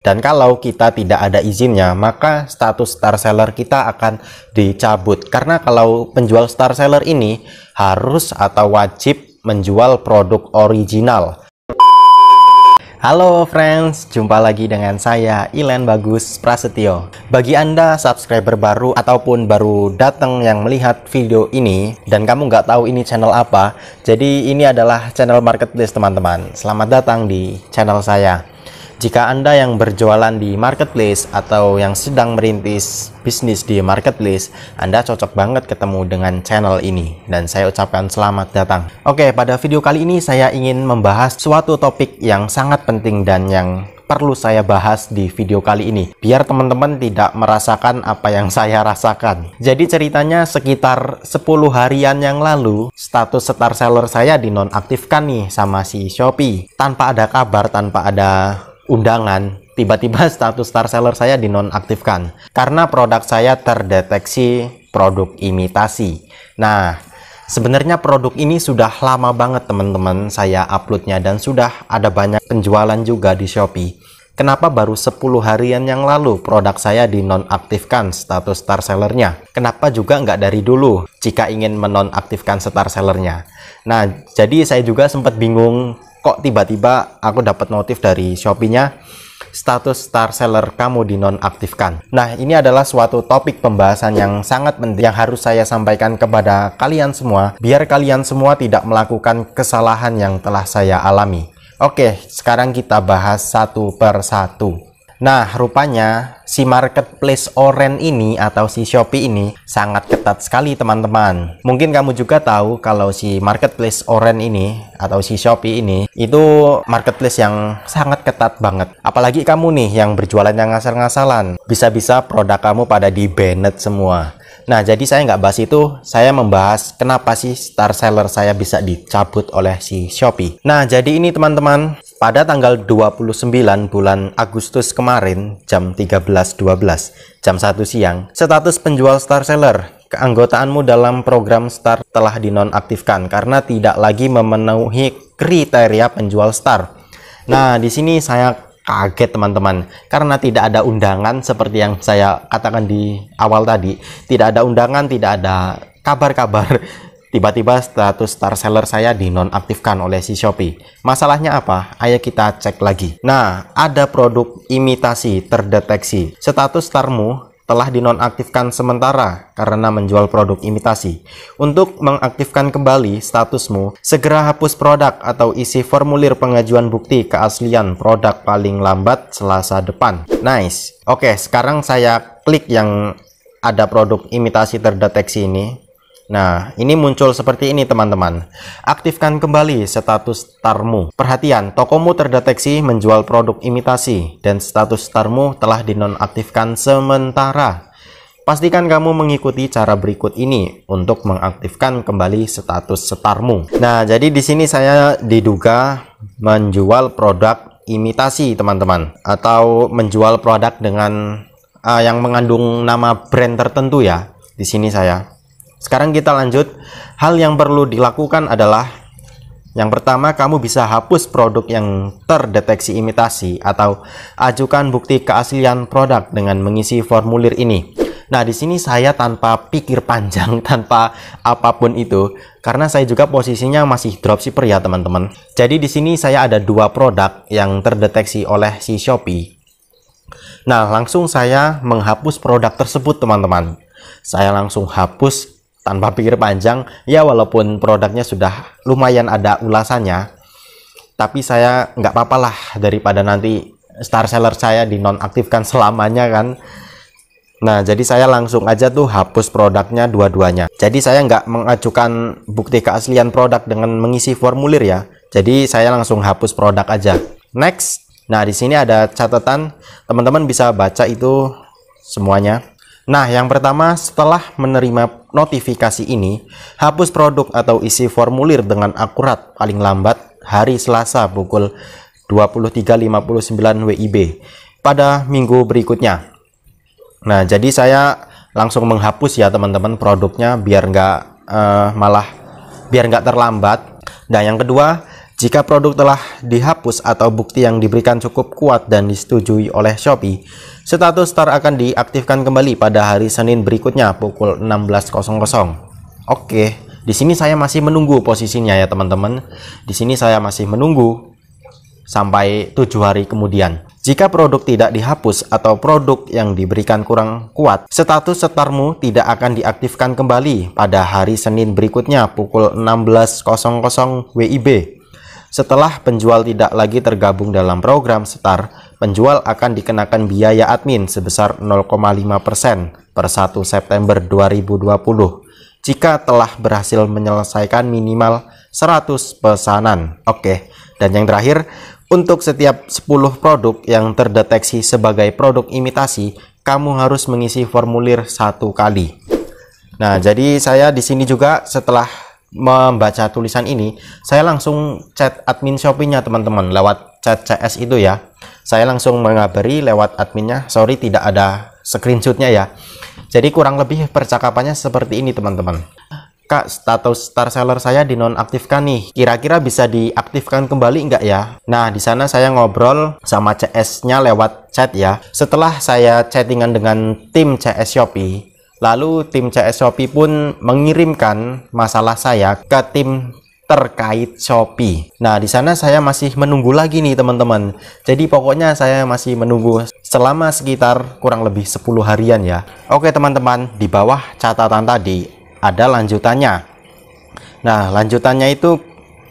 Dan kalau kita tidak ada izinnya, maka status star seller kita akan dicabut. Karena kalau penjual star seller ini harus atau wajib menjual produk original. Halo friends, jumpa lagi dengan saya Ilen Bagus Prasetyo. Bagi Anda subscriber baru ataupun baru datang yang melihat video ini dan kamu nggak tahu ini channel apa, jadi ini adalah channel marketplace teman-teman. Selamat datang di channel saya. Jika Anda yang berjualan di marketplace atau yang sedang merintis bisnis di marketplace, Anda cocok banget ketemu dengan channel ini dan saya ucapkan selamat datang. Oke, pada video kali ini saya ingin membahas suatu topik yang sangat penting dan yang perlu saya bahas di video kali ini biar teman-teman tidak merasakan apa yang saya rasakan. Jadi ceritanya sekitar 10 harian yang lalu status star seller saya dinonaktifkan nih sama si Shopee. Tanpa ada kabar, tanpa ada undangan, tiba-tiba status star seller saya dinonaktifkan karena produk saya terdeteksi produk imitasi. Nah, sebenarnya produk ini sudah lama banget teman-teman saya uploadnya dan sudah ada banyak penjualan juga di Shopee. Kenapa baru 10 harian yang lalu produk saya dinonaktifkan status star sellernya? Kenapa juga nggak dari dulu jika ingin menonaktifkan star sellernya? Nah, jadi saya juga sempat bingung, kok tiba-tiba aku dapat notif dari Shopee-nya status star seller kamu dinonaktifkan. Nah, ini adalah suatu topik pembahasan yang sangat penting yang harus saya sampaikan kepada kalian semua biar kalian semua tidak melakukan kesalahan yang telah saya alami. Oke, sekarang kita bahas satu per satu. Nah, rupanya si marketplace Oren ini atau si Shopee ini sangat ketat sekali teman-teman. Mungkin kamu juga tahu kalau si marketplace Oren ini atau si Shopee ini itu marketplace yang sangat ketat banget. Apalagi kamu nih yang berjualan yang ngasal-ngasalan, bisa-bisa produk kamu pada di-banned semua. Nah, jadi saya nggak bahas itu, saya membahas kenapa sih star seller saya bisa dicabut oleh si Shopee. Nah, jadi ini teman-teman, pada tanggal 29 bulan Agustus kemarin, jam 13.12, jam 1 siang, status penjual star seller, keanggotaanmu dalam program star telah dinonaktifkan karena tidak lagi memenuhi kriteria penjual star. Nah, di sini saya kaget teman-teman karena tidak ada undangan seperti yang saya katakan di awal tadi. Tidak ada undangan, tidak ada kabar-kabar. Tiba-tiba status star seller saya dinonaktifkan oleh si Shopee. Masalahnya apa? Ayo kita cek lagi. Nah, ada produk imitasi terdeteksi. Status starmu telah dinonaktifkan sementara karena menjual produk imitasi. Untuk mengaktifkan kembali statusmu, segera hapus produk atau isi formulir pengajuan bukti keaslian produk paling lambat Selasa depan. Nice. Oke, sekarang saya klik yang ada produk imitasi terdeteksi ini. Nah, ini muncul seperti ini teman-teman. Aktifkan kembali status starmu. Perhatian, tokomu terdeteksi menjual produk imitasi dan status starmu telah dinonaktifkan sementara. Pastikan kamu mengikuti cara berikut ini untuk mengaktifkan kembali status starmu. Nah, jadi di sini saya diduga menjual produk imitasi teman-teman, atau menjual produk dengan yang mengandung nama brand tertentu ya. Di sini saya. Sekarang kita lanjut. Hal yang perlu dilakukan adalah yang pertama, kamu bisa hapus produk yang terdeteksi imitasi atau ajukan bukti keaslian produk dengan mengisi formulir ini. Nah, di sini saya tanpa pikir panjang, tanpa apapun itu, karena saya juga posisinya masih dropshipper ya teman-teman. Jadi di sini saya ada 2 produk yang terdeteksi oleh si Shopee. Nah, langsung saya menghapus produk tersebut teman-teman. Saya langsung hapus tanpa pikir panjang, ya walaupun produknya sudah lumayan ada ulasannya, tapi saya nggak apa-apa lah daripada nanti star seller saya dinonaktifkan selamanya kan. Nah, jadi saya langsung aja tuh hapus produknya dua-duanya. Jadi saya nggak mengajukan bukti keaslian produk dengan mengisi formulir ya. Jadi saya langsung hapus produk aja. Next. Nah, di sini ada catatan, teman-teman bisa baca itu semuanya. Nah, yang pertama, setelah menerima notifikasi ini, hapus produk atau isi formulir dengan akurat paling lambat hari Selasa pukul 23.59 WIB pada minggu berikutnya. Nah, jadi saya langsung menghapus ya teman-teman produknya biar nggak terlambat. Nah, yang kedua, Jika produk telah dihapus atau bukti yang diberikan cukup kuat dan disetujui oleh Shopee, status start akan diaktifkan kembali pada hari Senin berikutnya pukul 16.00. Oke, di sini saya masih menunggu posisinya ya teman-teman. Di sini saya masih menunggu sampai 7 hari kemudian. Jika produk tidak dihapus atau produk yang diberikan kurang kuat, status startmu tidak akan diaktifkan kembali pada hari Senin berikutnya pukul 16.00 WIB. Setelah penjual tidak lagi tergabung dalam program start, penjual akan dikenakan biaya admin sebesar 0,5% per 1 September 2020 jika telah berhasil menyelesaikan minimal 100 pesanan. Oke, dan yang terakhir, untuk setiap 10 produk yang terdeteksi sebagai produk imitasi, kamu harus mengisi formulir 1 kali. Nah, jadi saya di sini juga setelah membaca tulisan ini, saya langsung chat admin Shopee-nya teman-teman, lewat chat CS itu ya. Saya langsung mengabari lewat adminnya, sorry tidak ada screenshotnya ya. Jadi kurang lebih percakapannya seperti ini teman-teman. Kak, status star seller saya dinonaktifkan nih, kira-kira bisa diaktifkan kembali nggak ya? Nah, di sana saya ngobrol sama CS-nya lewat chat ya. Setelah saya chattingan dengan tim CS Shopee, lalu tim CS Shopee pun mengirimkan masalah saya ke tim terkait Shopee. Nah, di sana saya masih menunggu lagi nih teman-teman. Jadi pokoknya saya masih menunggu selama sekitar kurang lebih 10 harian ya. Oke teman-teman, di bawah catatan tadi ada lanjutannya. Nah, lanjutannya itu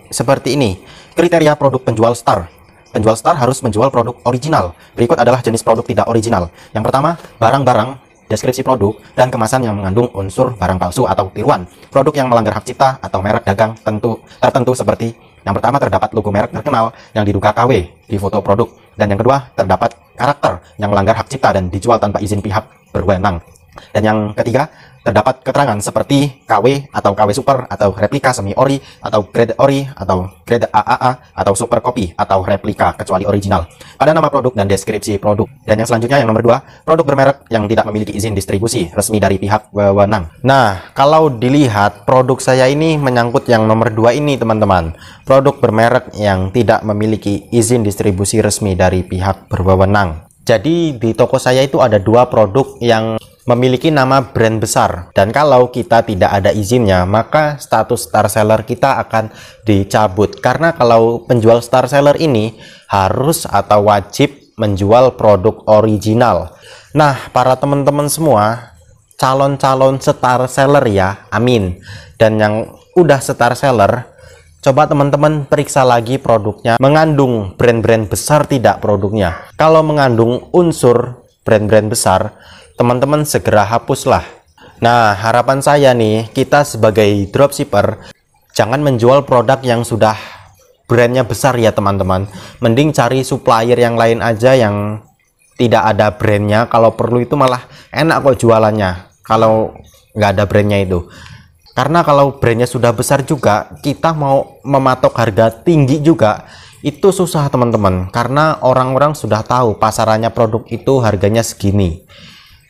seperti ini. Kriteria produk penjual star. Penjual star harus menjual produk original. Berikut adalah jenis produk tidak original. Yang pertama, barang-barang, deskripsi produk, dan kemasan yang mengandung unsur barang palsu atau tiruan. Produk yang melanggar hak cipta atau merek dagang tertentu seperti yang pertama, terdapat logo merek terkenal yang diduga KW di foto produk. Dan yang kedua, terdapat karakter yang melanggar hak cipta dan dijual tanpa izin pihak berwenang. Dan yang ketiga, terdapat keterangan seperti KW atau KW Super atau replika semi ori atau grade ori atau grade AAA atau super copy atau replika kecuali original pada nama produk dan deskripsi produk. Dan yang selanjutnya yang nomor 2, produk bermerek yang tidak memiliki izin distribusi resmi dari pihak wewenang. Nah, kalau dilihat produk saya ini menyangkut yang nomor 2 ini teman-teman. Produk bermerek yang tidak memiliki izin distribusi resmi dari pihak berwenang. Jadi di toko saya itu ada 2 produk yang memiliki nama brand besar, dan kalau kita tidak ada izinnya maka status star seller kita akan dicabut. Karena kalau penjual star seller ini harus atau wajib menjual produk original. Nah, para teman-teman semua calon-calon star seller ya, amin. Dan yang udah star seller, coba teman-teman periksa lagi produknya mengandung brand-brand besar tidak produknya. Kalau mengandung unsur brand-brand besar, teman-teman segera hapuslah. Nah, harapan saya nih, kita sebagai dropshipper jangan menjual produk yang sudah brandnya besar ya teman-teman. Mending cari supplier yang lain aja yang tidak ada brandnya. Kalau perlu itu malah enak kok jualannya kalau nggak ada brandnya itu. Karena kalau brandnya sudah besar juga, kita mau mematok harga tinggi juga itu susah teman-teman. Karena orang-orang sudah tahu pasarannya produk itu harganya segini.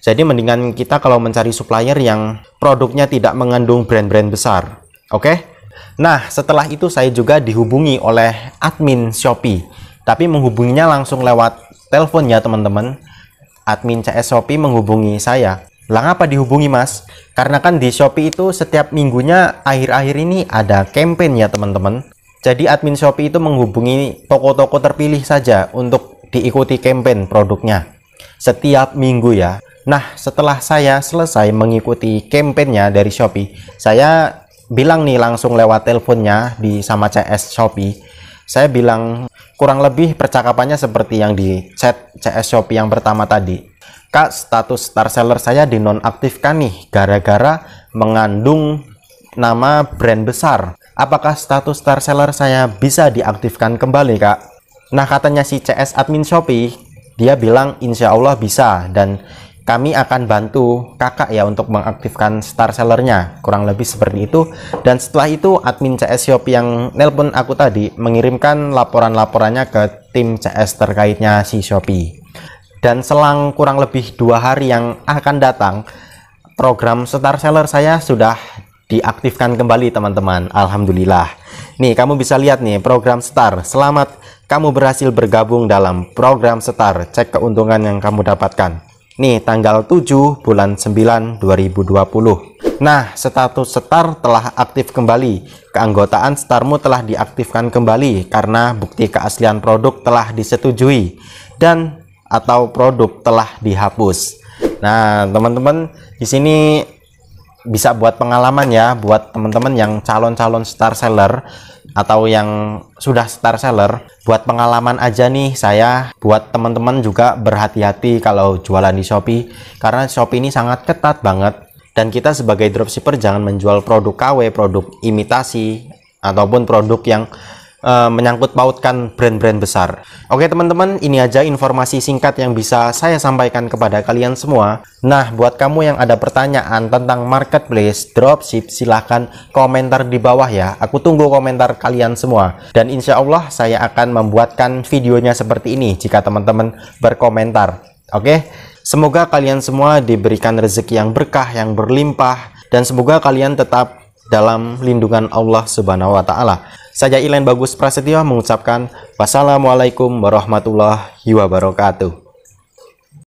Jadi mendingan kita kalau mencari supplier yang produknya tidak mengandung brand-brand besar. Oke? Nah, setelah itu saya juga dihubungi oleh admin Shopee. Tapi menghubunginya langsung lewat telepon ya teman-teman. Admin CS Shopee menghubungi saya. Lah ngapa dihubungi mas? Karena kan di Shopee itu setiap minggunya akhir-akhir ini ada campaign ya teman-teman. Jadi admin Shopee itu menghubungi toko-toko terpilih saja untuk diikuti campaign produknya. Setiap minggu ya. Nah, setelah saya selesai mengikuti campaign-nya dari Shopee, saya bilang nih langsung lewat teleponnya sama CS Shopee. Saya bilang kurang lebih percakapannya seperti yang di chat CS Shopee yang pertama tadi. Kak, status star seller saya dinonaktifkan nih gara-gara mengandung nama brand besar. Apakah status star seller saya bisa diaktifkan kembali, Kak? Nah, katanya si CS admin Shopee, dia bilang insya Allah bisa, dan kami akan bantu kakak ya untuk mengaktifkan star sellernya, kurang lebih seperti itu. Dan setelah itu admin CS Shopee yang nelpon aku tadi mengirimkan laporan-laporannya ke tim CS terkaitnya si Shopee. Dan selang kurang lebih 2 hari yang akan datang, program star seller saya sudah diaktifkan kembali teman-teman. Alhamdulillah. Nih kamu bisa lihat nih program Star. Selamat kamu berhasil bergabung dalam program Star. Cek keuntungan yang kamu dapatkan. Nih tanggal 7 bulan 9 2020. Nah, status Star telah aktif kembali. Keanggotaan Starmu telah diaktifkan kembali karena bukti keaslian produk telah disetujui dan atau produk telah dihapus. Nah, teman-teman di sini bisa buat pengalaman ya buat teman-teman yang calon-calon star seller atau yang sudah star seller. Buat pengalaman aja nih, saya buat teman-teman juga berhati-hati kalau jualan di Shopee karena Shopee ini sangat ketat banget, dan kita sebagai dropshipper jangan menjual produk KW, produk imitasi ataupun produk yang menyangkut pautkan brand-brand besar. Oke teman-teman, ini aja informasi singkat yang bisa saya sampaikan kepada kalian semua. Nah, buat kamu yang ada pertanyaan tentang marketplace, dropship, silahkan komentar di bawah ya. Aku tunggu komentar kalian semua. Dan insya Allah saya akan membuatkan videonya seperti ini jika teman-teman berkomentar. Oke, semoga kalian semua diberikan rezeki yang berkah, yang berlimpah, dan semoga kalian tetap dalam lindungan Allah Subhanahu wa Ta'ala. Saya Ilen Bagus Prasetyo mengucapkan wassalamualaikum warahmatullahi wabarakatuh.